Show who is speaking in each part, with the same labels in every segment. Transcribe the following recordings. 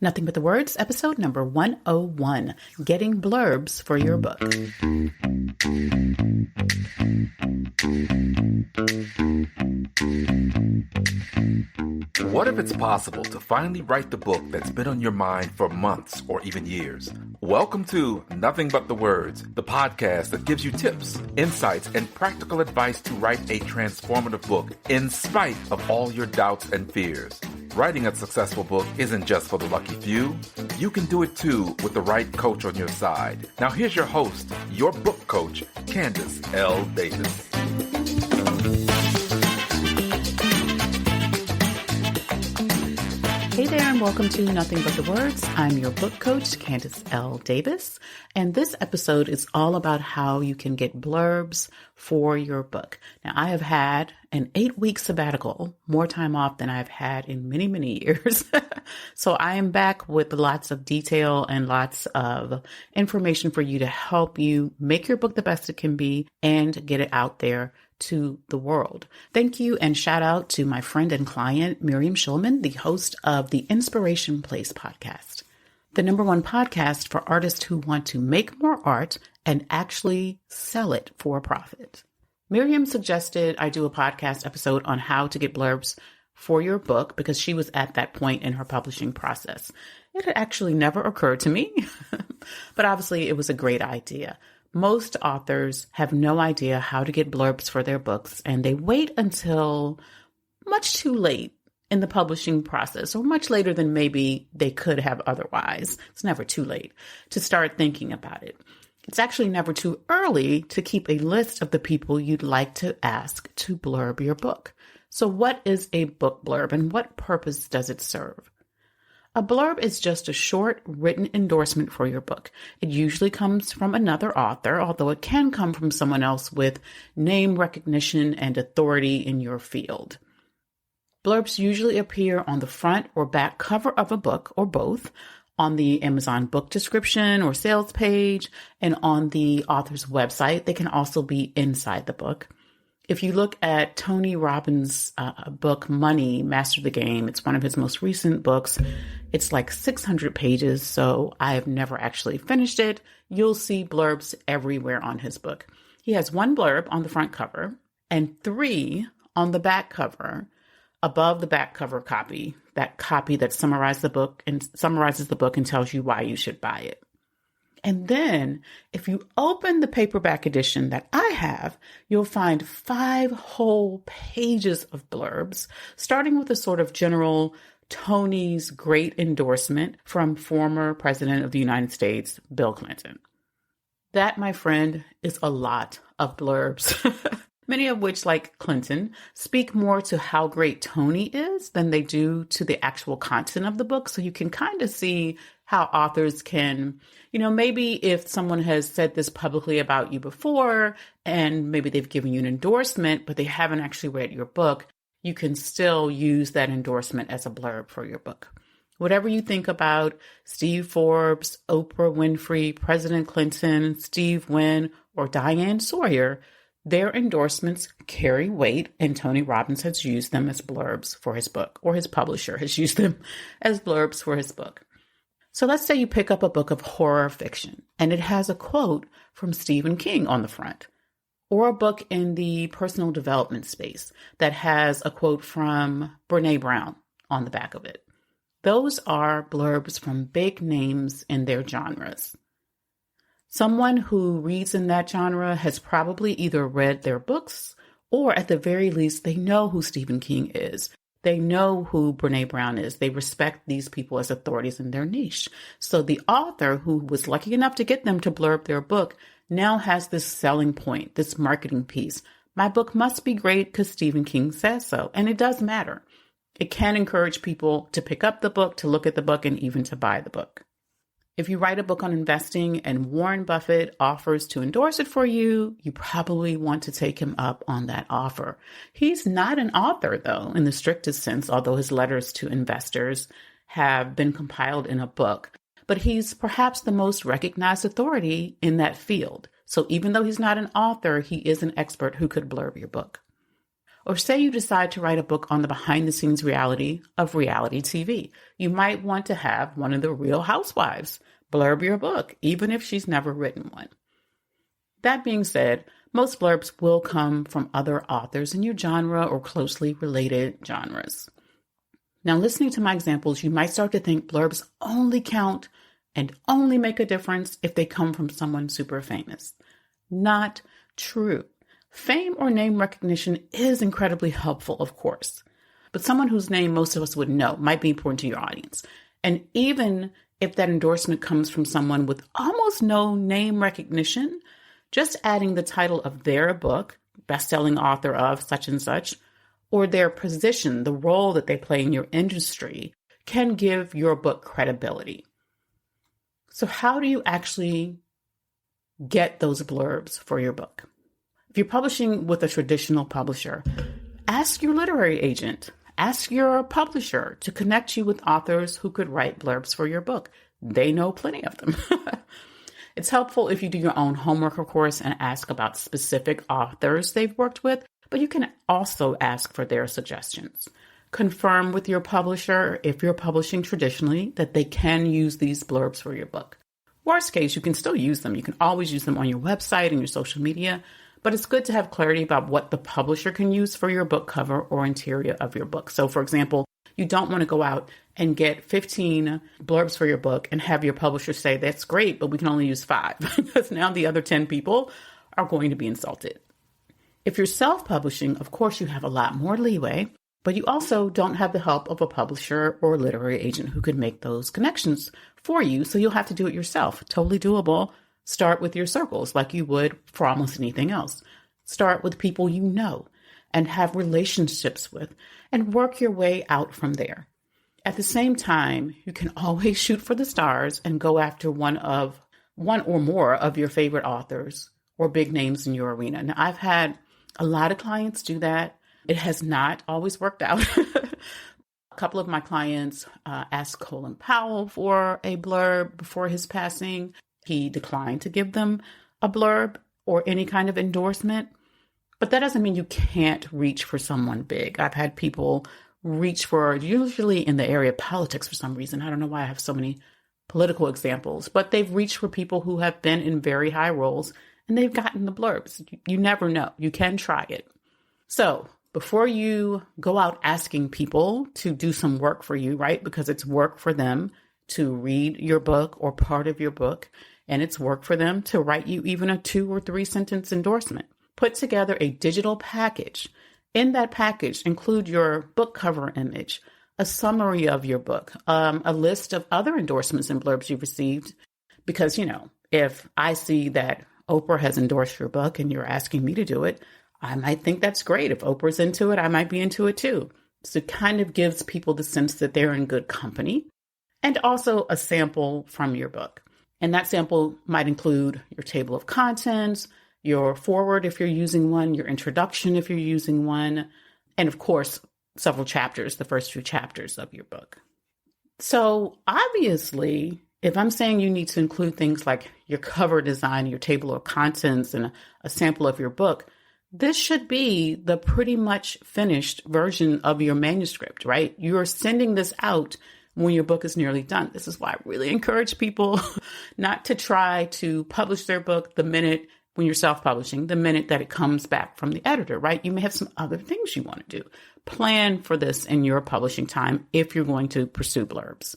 Speaker 1: Nothing But the Words, episode number 101, Getting Blurbs for Your Book.
Speaker 2: What if it's possible to finally write the book that's been on your mind for months or even years? Welcome to Nothing But the Words, the podcast that gives you tips, insights, and practical advice to write a transformative book in spite of all your doubts and fears. Writing a successful book isn't just for the lucky few. You can do it too with the right coach on your side. Now here's your host, your book coach, Candace L. Davis.
Speaker 1: Hey there, and welcome to Nothing But the Words. I'm your book coach, Candace L. Davis, and this episode is all about how you can get blurbs for your book. Now, I have had an 8-week sabbatical, more time off than I've had in many, many years. So I am back with lots of detail and lots of information for you to help you make your book the best it can be and get it out there to the world. Thank you and shout out to my friend and client, Miriam Schulman, the host of the Inspiration Place podcast, the #1 podcast for artists who want to make more art and actually sell it for a profit. Miriam suggested I do a podcast episode on how to get blurbs for your book because she was at that point in her publishing process. It had actually never occurred to me, but obviously it was a great idea. Most authors have no idea how to get blurbs for their books, and they wait until much too late in the publishing process, or much later than maybe they could have otherwise. It's never too late to start thinking about it. It's actually never too early to keep a list of the people you'd like to ask to blurb your book. So what is a book blurb, and what purpose does it serve? A blurb is just a short written endorsement for your book. It usually comes from another author, although it can come from someone else with name recognition and authority in your field. Blurbs usually appear on the front or back cover of a book, or both, on the Amazon book description or sales page, and on the author's website. They can also be inside the book. If you look at Tony Robbins' book, Money, Master the Game, it's one of his most recent books. It's like 600 pages, so I have never actually finished it. You'll see blurbs everywhere on his book. He has 1 blurb on the front cover and 3 on the back cover, above the back cover copy, that copy that summarizes the book and tells you why you should buy it. And then if you open the paperback edition that I have, you'll find 5 whole pages of blurbs, starting with a sort of general Tony's great endorsement from former President of the United States, Bill Clinton. That, my friend, is a lot of blurbs. Many of which, like Clinton, speak more to how great Tony is than they do to the actual content of the book. So you can kind of see how authors can, maybe if someone has said this publicly about you before and maybe they've given you an endorsement, but they haven't actually read your book, you can still use that endorsement as a blurb for your book. Whatever you think about Steve Forbes, Oprah Winfrey, President Clinton, Steve Wynn, or Diane Sawyer, their endorsements carry weight, and Tony Robbins has used them as blurbs for his book, or his publisher has used them as blurbs for his book. So let's say you pick up a book of horror fiction, and it has a quote from Stephen King on the front, or a book in the personal development space that has a quote from Brené Brown on the back of it. Those are blurbs from big names in their genres. Someone who reads in that genre has probably either read their books, or at the very least, they know who Stephen King is. They know who Brené Brown is. They respect these people as authorities in their niche. So the author who was lucky enough to get them to blurb their book now has this selling point, this marketing piece. My book must be great because Stephen King says so. And it does matter. It can encourage people to pick up the book, to look at the book, and even to buy the book. If you write a book on investing and Warren Buffett offers to endorse it for you, you probably want to take him up on that offer. He's not an author, though, in the strictest sense, although his letters to investors have been compiled in a book. But he's perhaps the most recognized authority in that field. So even though he's not an author, he is an expert who could blurb your book. Or say you decide to write a book on the behind the scenes reality of reality TV. You might want to have one of the Real Housewives blurb your book, even if she's never written one. That being said, most blurbs will come from other authors in your genre or closely related genres. Now, listening to my examples, you might start to think blurbs only count and only make a difference if they come from someone super famous. Not true. Fame or name recognition is incredibly helpful, of course, but someone whose name most of us would know might be important to your audience. And even if that endorsement comes from someone with almost no name recognition, just adding the title of their book, best-selling author of such and such, or their position, the role that they play in your industry, can give your book credibility. So how do you actually get those blurbs for your book? If you're publishing with a traditional publisher, ask your literary agent, ask your publisher to connect you with authors who could write blurbs for your book. They know plenty of them. It's helpful if you do your own homework, of course, and ask about specific authors they've worked with, but you can also ask for their suggestions. Confirm with your publisher, if you're publishing traditionally, that they can use these blurbs for your book. Worst case, you can still use them. You can always use them on your website and your social media, but it's good to have clarity about what the publisher can use for your book cover or interior of your book. So, for example, you don't want to go out and get 15 blurbs for your book and have your publisher say, that's great, but we can only use 5, because now the other 10 people are going to be insulted. If you're self-publishing, of course, you have a lot more leeway, but you also don't have the help of a publisher or literary agent who could make those connections for you, so you'll have to do it yourself. Totally doable. Start with your circles like you would for almost anything else. Start with people you know and have relationships with, and work your way out from there. At the same time, you can always shoot for the stars and go after one or more of your favorite authors or big names in your arena. Now, I've had a lot of clients do that. It has not always worked out. A couple of my clients asked Colin Powell for a blurb before his passing. He declined to give them a blurb or any kind of endorsement. But that doesn't mean you can't reach for someone big. I've had people reach for, usually in the area of politics for some reason. I don't know why I have so many political examples, but they've reached for people who have been in very high roles and they've gotten the blurbs. You never know. You can try it. So before you go out asking people to do some work for you, right? Because it's work for them to read your book or part of your book, and it's work for them to write you even a 2 or 3 sentence endorsement. Put together a digital package. In that package, include your book cover image, a summary of your book, a list of other endorsements and blurbs you've received. Because, if I see that Oprah has endorsed your book and you're asking me to do it, I might think that's great. If Oprah's into it, I might be into it too. So it kind of gives people the sense that they're in good company, and also a sample from your book. And that sample might include your table of contents, your foreword if you're using one, your introduction if you're using one, and of course, several chapters, the first few chapters of your book. So obviously, if I'm saying you need to include things like your cover design, your table of contents, and a sample of your book, this should be the pretty much finished version of your manuscript, right? You're sending this out when your book is nearly done. This is why I really encourage people not to try to publish their book the minute, when you're self-publishing, the minute that it comes back from the editor, right? You may have some other things you want to do. Plan for this in your publishing time if you're going to pursue blurbs.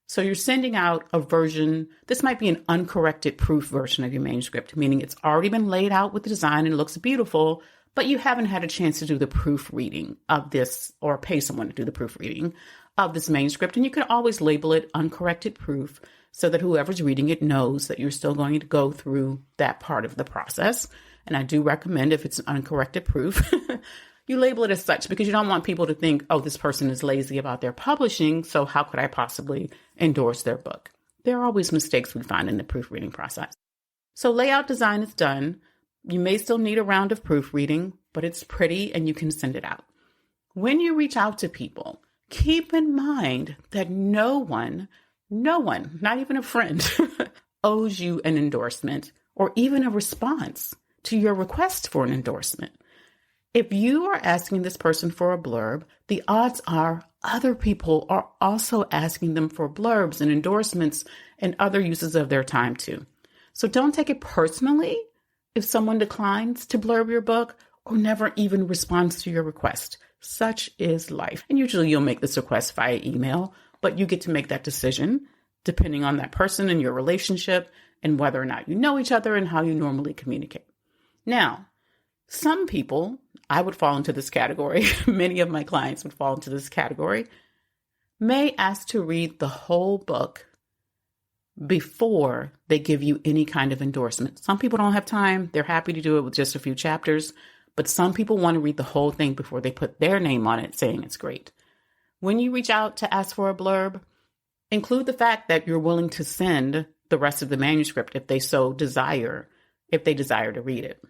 Speaker 1: So you're sending out a version. This might be an uncorrected proof version of your manuscript, meaning it's already been laid out with the design and it looks beautiful, but you haven't had a chance to do the proofreading of this or pay someone to do the proofreading of this manuscript. And you can always label it uncorrected proof so that whoever's reading it knows that you're still going to go through that part of the process. And I do recommend, if it's an uncorrected proof, you label it as such, because you don't want people to think, oh, this person is lazy about their publishing, so how could I possibly endorse their book? There are always mistakes we find in the proofreading process. So layout design is done. You may still need a round of proofreading, but it's pretty and you can send it out. When you reach out to people, keep in mind that no one, not even a friend, owes you an endorsement or even a response to your request for an endorsement. If you are asking this person for a blurb, the odds are other people are also asking them for blurbs and endorsements and other uses of their time too. So don't take it personally if someone declines to blurb your book or never even responds to your request. Such is life. And usually you'll make this request via email, but you get to make that decision depending on that person and your relationship and whether or not you know each other and how you normally communicate. Now, some people, I would fall into this category, many of my clients would fall into this category, may ask to read the whole book before they give you any kind of endorsement. Some people don't have time. They're happy to do it with just a few chapters, but some people want to read the whole thing before they put their name on it saying it's great. When you reach out to ask for a blurb, include the fact that you're willing to send the rest of the manuscript if they desire to read it.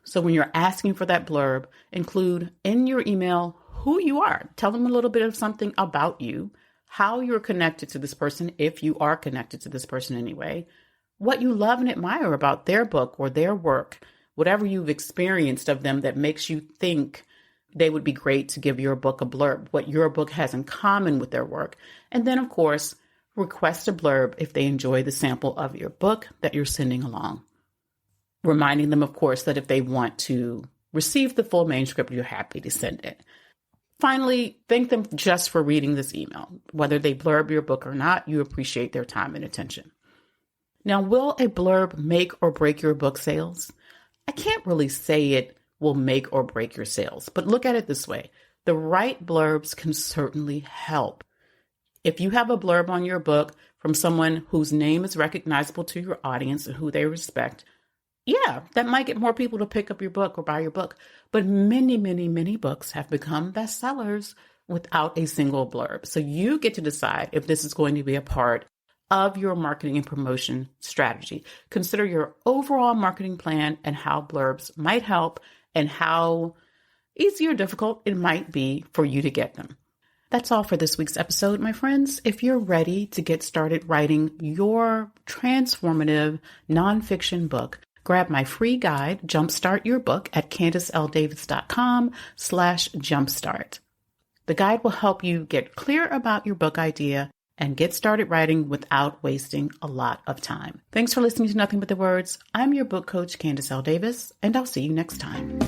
Speaker 1: So when you're asking for that blurb, include in your email who you are. Tell them a little bit of something about you, how you're connected to this person, if you are connected to this person anyway, what you love and admire about their book or their work, whatever you've experienced of them that makes you think they would be great to give your book a blurb, what your book has in common with their work. And then, of course, request a blurb if they enjoy the sample of your book that you're sending along. Reminding them, of course, that if they want to receive the full manuscript, you're happy to send it. Finally, thank them just for reading this email. Whether they blurb your book or not, you appreciate their time and attention. Now, will a blurb make or break your book sales? I can't really say it will make or break your sales, but look at it this way. The right blurbs can certainly help. If you have a blurb on your book from someone whose name is recognizable to your audience and who they respect, yeah, that might get more people to pick up your book or buy your book. But many, many, many books have become bestsellers without a single blurb. So you get to decide if this is going to be a part of your marketing and promotion strategy. Consider your overall marketing plan and how blurbs might help and how easy or difficult it might be for you to get them. That's all for this week's episode, my friends. If you're ready to get started writing your transformative nonfiction book, grab my free guide, Jumpstart Your Book, at CandiceLDavis.com/jumpstart. The guide will help you get clear about your book idea and get started writing without wasting a lot of time. Thanks for listening to Nothing But the Words. I'm your book coach, Candice L. Davis, and I'll see you next time.